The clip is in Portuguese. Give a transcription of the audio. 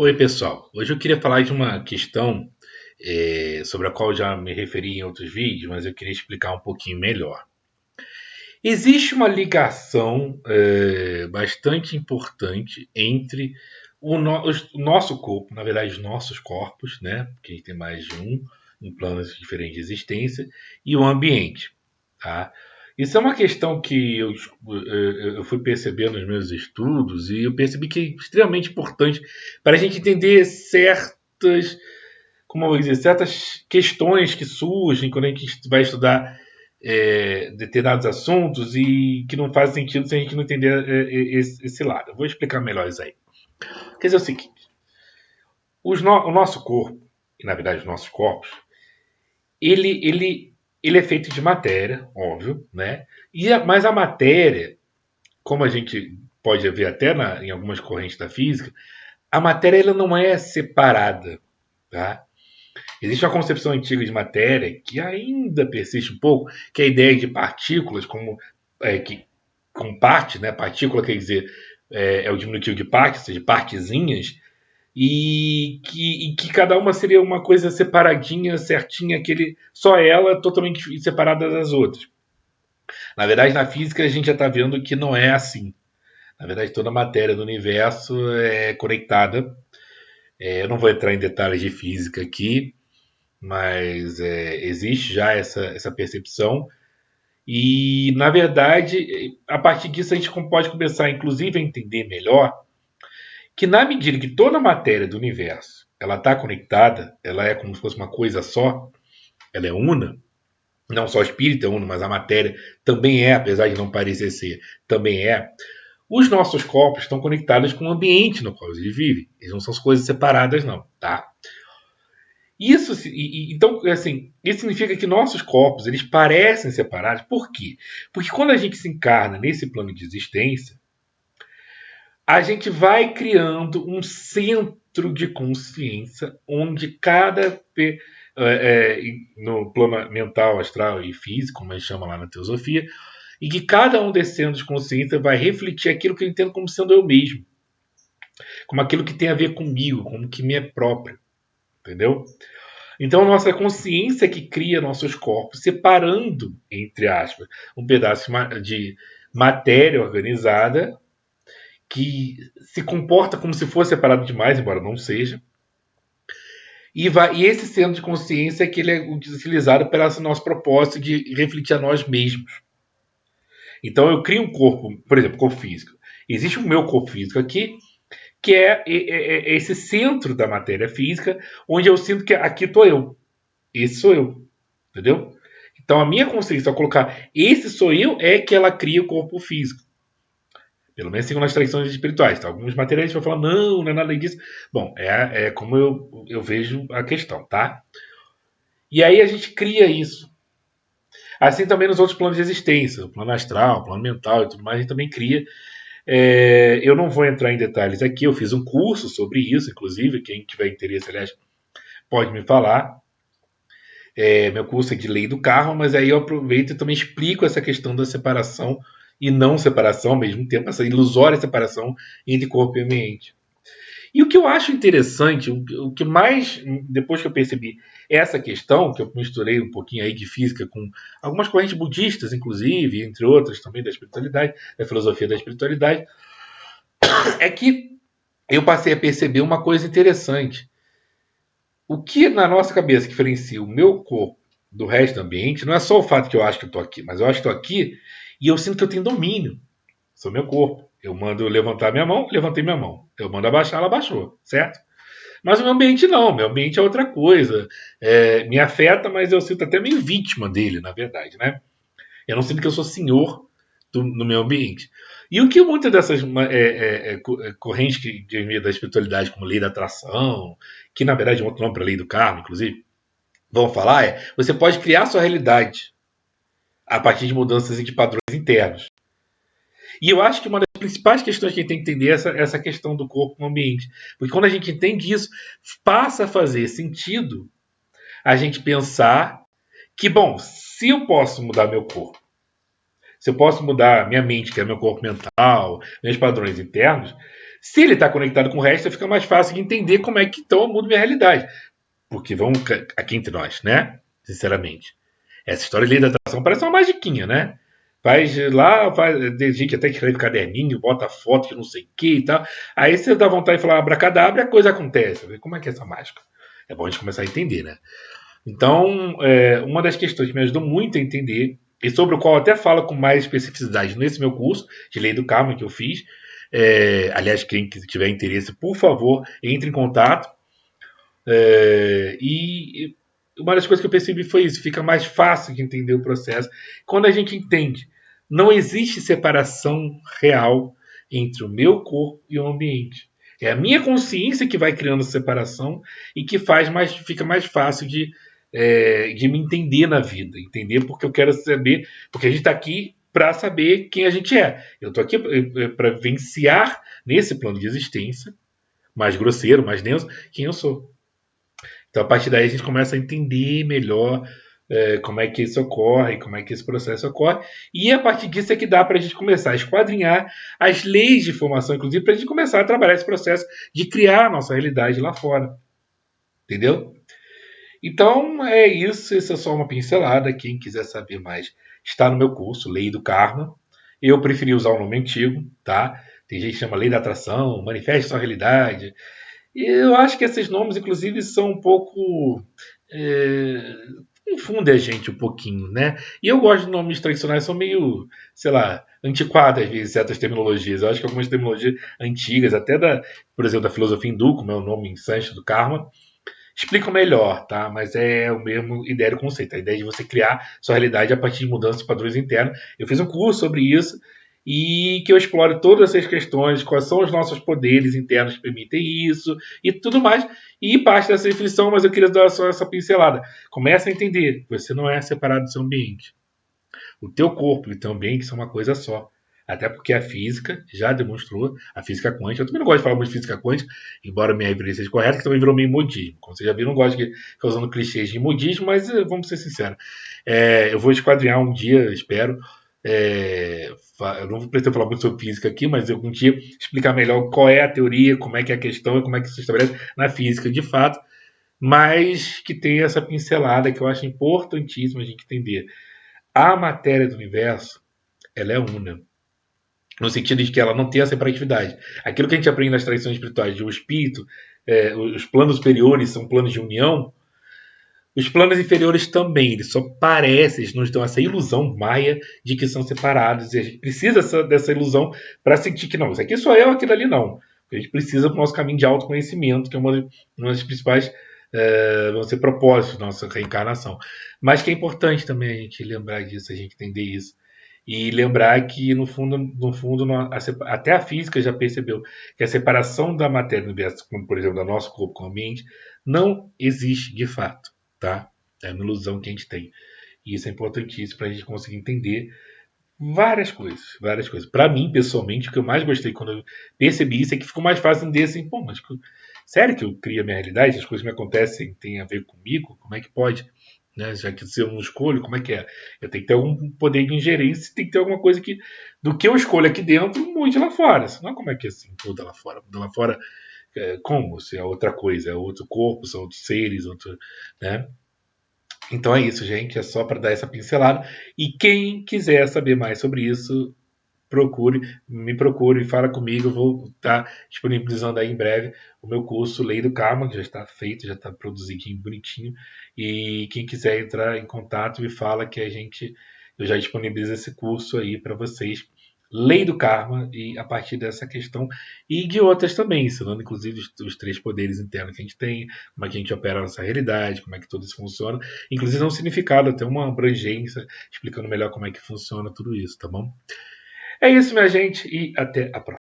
Oi, pessoal. Hoje eu queria falar de uma questão sobre a qual eu já me referi em outros vídeos, mas eu queria explicar um pouquinho melhor. Existe uma ligação bastante importante entre o nosso corpo, na verdade, os nossos corpos, né? Porque a gente tem mais de um em planos diferentes de existência, e o ambiente, tá? Isso é uma questão que eu fui percebendo nos meus estudos e eu percebi que é extremamente importante para a gente entender certas, como eu vou dizer, certas questões que surgem quando a gente vai estudar determinados assuntos e que não faz sentido se a gente não entender esse lado. Eu vou explicar melhor isso aí. Quer dizer o seguinte, o nosso corpo, e na verdade os nossos corpos, ele é feito de matéria, óbvio, né? Mas a matéria, como a gente pode ver até em algumas correntes da física, a matéria ela não é separada, tá? Existe uma concepção antiga de matéria que ainda persiste um pouco, que é a ideia de partículas com parte, né? Partícula quer dizer é o diminutivo de parte, ou seja, partezinhas, e que cada uma seria uma coisa separadinha, certinha, só ela totalmente separada das outras. Na verdade, na física a gente já está vendo que não é assim. Na verdade, toda a matéria do universo é conectada. Eu não vou entrar em detalhes de física aqui, mas existe já essa percepção. E, na verdade, a partir disso a gente pode começar, inclusive, a entender melhor que na medida que toda a matéria do universo ela está conectada, ela é como se fosse uma coisa só, ela é una, não só o espírito é uno, mas a matéria também é, apesar de não parecer ser, também é. Os nossos corpos estão conectados com o ambiente no qual eles vivem. Eles não são coisas separadas, não, tá? Então, assim, isso significa que nossos corpos eles parecem separados. Por quê? Porque quando a gente se encarna nesse plano de existência, a gente vai criando um centro de consciência onde no plano mental, astral e físico, como a gente chama lá na teosofia, e que cada um desses centros de consciência vai refletir aquilo que eu entendo como sendo eu mesmo, como aquilo que tem a ver comigo, como que me é próprio, entendeu? Então, nossa consciência é que cria nossos corpos, separando, entre aspas, um pedaço de matéria organizada que se comporta como se fosse separado demais, embora não seja. E esse centro de consciência é que ele é utilizado pelo nosso propósito de refletir a nós mesmos. Então eu crio um corpo, por exemplo, corpo físico. Existe o meu corpo físico aqui, que é esse centro da matéria física, onde eu sinto que aqui estou eu. Esse sou eu. Entendeu? Então a minha consciência, ao colocar esse sou eu, é que ela cria o corpo físico. Pelo menos segundo as tradições espirituais. Tá? Alguns materialistas vão falar, não, não é nada disso. Bom, é como eu vejo a questão, tá? E aí a gente cria isso. Assim também nos outros planos de existência, o plano astral, o plano mental e tudo mais, a gente também cria. Eu não vou entrar em detalhes aqui, eu fiz um curso sobre isso, inclusive, quem tiver interesse, aliás, pode me falar. Meu curso é de lei do karma, mas aí eu aproveito e também explico essa questão da separação e não separação ao mesmo tempo, essa ilusória separação entre corpo e ambiente. E o que eu acho interessante, o que mais, depois que eu percebi essa questão, que eu misturei um pouquinho aí de física com algumas correntes budistas, inclusive, entre outras também da espiritualidade, da filosofia da espiritualidade, é que eu passei a perceber uma coisa interessante. O que na nossa cabeça diferencia o meu corpo do resto do ambiente não é só o fato que eu acho que eu estou aqui, mas eu acho que estou aqui e eu sinto que eu tenho domínio sobre o meu corpo. Eu mando levantar minha mão, levantei minha mão. Eu mando abaixar, ela abaixou, certo? Mas o meu ambiente não, o meu ambiente é outra coisa. Me afeta, mas eu sinto até meio vítima dele, na verdade, né? Eu não sinto que eu sou senhor no meu ambiente. E o que muitas dessas correntes da espiritualidade, como lei da atração, que na verdade é um outro nome para lei do karma, inclusive, vão falar você pode criar sua realidade a partir de mudanças de padrões internos. E eu acho que uma das principais questões que a gente tem que entender é essa questão do corpo no ambiente. Porque quando a gente entende isso, passa a fazer sentido a gente pensar que, bom, se eu posso mudar meu corpo, se eu posso mudar minha mente, que é meu corpo mental, meus padrões internos, Se ele está conectado com o resto, fica mais fácil de entender como é que então eu mudo minha realidade. Porque vamos aqui entre nós, né? Sinceramente. Essa história de lei da atração parece uma magiquinha, né? Faz lá, tem gente até que escreve caderninho, bota foto de não sei o que e tal. Aí você dá vontade de falar abracadabra e a coisa acontece. Como é que é essa mágica? É bom a gente começar a entender, né? Então, uma das questões que me ajudou muito a entender, e sobre o qual eu até falo com mais especificidade nesse meu curso de Lei do Karma que eu fiz, aliás, quem tiver interesse, por favor, entre em contato. E uma das coisas que eu percebi foi isso: fica mais fácil de entender o processo quando a gente entende. Não existe separação real entre o meu corpo e o ambiente. É a minha consciência que vai criando separação e que fica mais fácil de me entender na vida. Entender porque eu quero saber, porque a gente está aqui para saber quem a gente é. Eu estou aqui para vivenciar nesse plano de existência, mais grosseiro, mais denso, quem eu sou. Então, a partir daí, a gente começa a entender melhor como é que isso ocorre, como é que esse processo ocorre. E a partir disso é que dá para a gente começar a esquadrinhar as leis de formação, inclusive, para a gente começar a trabalhar esse processo de criar a nossa realidade lá fora. Entendeu? Então, é isso. Essa é só uma pincelada. Quem quiser saber mais, está no meu curso, Lei do Karma. Eu preferi usar o nome antigo, tá? Tem gente que chama Lei da Atração, Manifeste Sua Realidade. Eu acho que esses nomes, inclusive, são um pouco. É, confundem a gente um pouquinho, né? E eu gosto de nomes tradicionais, são meio, sei lá, antiquadas, às vezes, certas terminologias. Eu acho que algumas terminologias antigas, até por exemplo, da filosofia hindu, como é o nome em sânscrito do karma, explicam melhor, tá? Mas é o mesmo ideia do conceito. A ideia de você criar sua realidade a partir de mudanças de padrões internos. Eu fiz um curso sobre isso e que eu explore todas essas questões, quais são os nossos poderes internos que permitem isso e tudo mais. E parte dessa reflexão, mas eu queria dar só essa pincelada. Começa a entender, você não é separado do seu ambiente. O teu corpo e o teu ambiente são uma coisa só. Até porque a física já demonstrou, a física quântica. Eu também não gosto de falar muito de física quântica, embora minha referência seja correta, que também virou meio modismo. Como você já viu, não gosto de ficar usando clichês de modismo, mas vamos ser sinceros. Eu vou esquadrinhar um dia, espero. Eu não pretendo falar muito sobre física aqui, mas algum dia explicar melhor qual é a teoria, como é que é a questão e como é que se estabelece na física de fato, mas que tem essa pincelada que eu acho importantíssima a gente entender. A matéria do universo, ela é una, no sentido de que ela não tem a separatividade. Aquilo que a gente aprende nas tradições espirituais de o espírito, os planos superiores são planos de união, os planos inferiores também, eles só parecem, eles nos dão essa ilusão maia de que são separados, e a gente precisa dessa ilusão para sentir que não, isso aqui sou eu, aquilo ali não. A gente precisa do nosso caminho de autoconhecimento, que é uma das principais vão ser propósitos da nossa reencarnação. Mas que é importante também a gente lembrar disso, a gente entender isso. E lembrar que, no fundo até a física já percebeu que a separação da matéria do universo, como por exemplo, do nosso corpo com o ambiente, não existe de fato. Tá? É uma ilusão que a gente tem. E isso é importantíssimo para a gente conseguir entender várias coisas. Várias coisas. Para mim, pessoalmente, o que eu mais gostei quando eu percebi isso é que ficou mais fácil entender assim, pô, mas sério que eu crio a minha realidade? As coisas que me acontecem têm a ver comigo? Como é que pode? Né? Já que se eu não escolho, como é que é? Eu tenho que ter algum poder de ingerência, tem que ter alguma coisa que, do que eu escolho aqui dentro, mude lá fora. Senão, como é que é assim, muda lá fora? Muda lá fora como? Se é outra coisa, é outro corpo, são outros seres, outro, né? Então é isso, gente. É só para dar essa pincelada. E quem quiser saber mais sobre isso, me procure, fala comigo. Eu vou estar disponibilizando aí em breve o meu curso Lei do Karma, que já está feito, já está produzidinho, bonitinho. E quem quiser entrar em contato, me fala que eu já disponibilizo esse curso aí para vocês. Lei do Karma, e a partir dessa questão e de outras também, ensinando inclusive os três poderes internos que a gente tem, como é que a gente opera a nossa realidade, como é que tudo isso funciona, inclusive um significado, até uma abrangência, explicando melhor como é que funciona tudo isso, tá bom? É isso, minha gente, e até a próxima.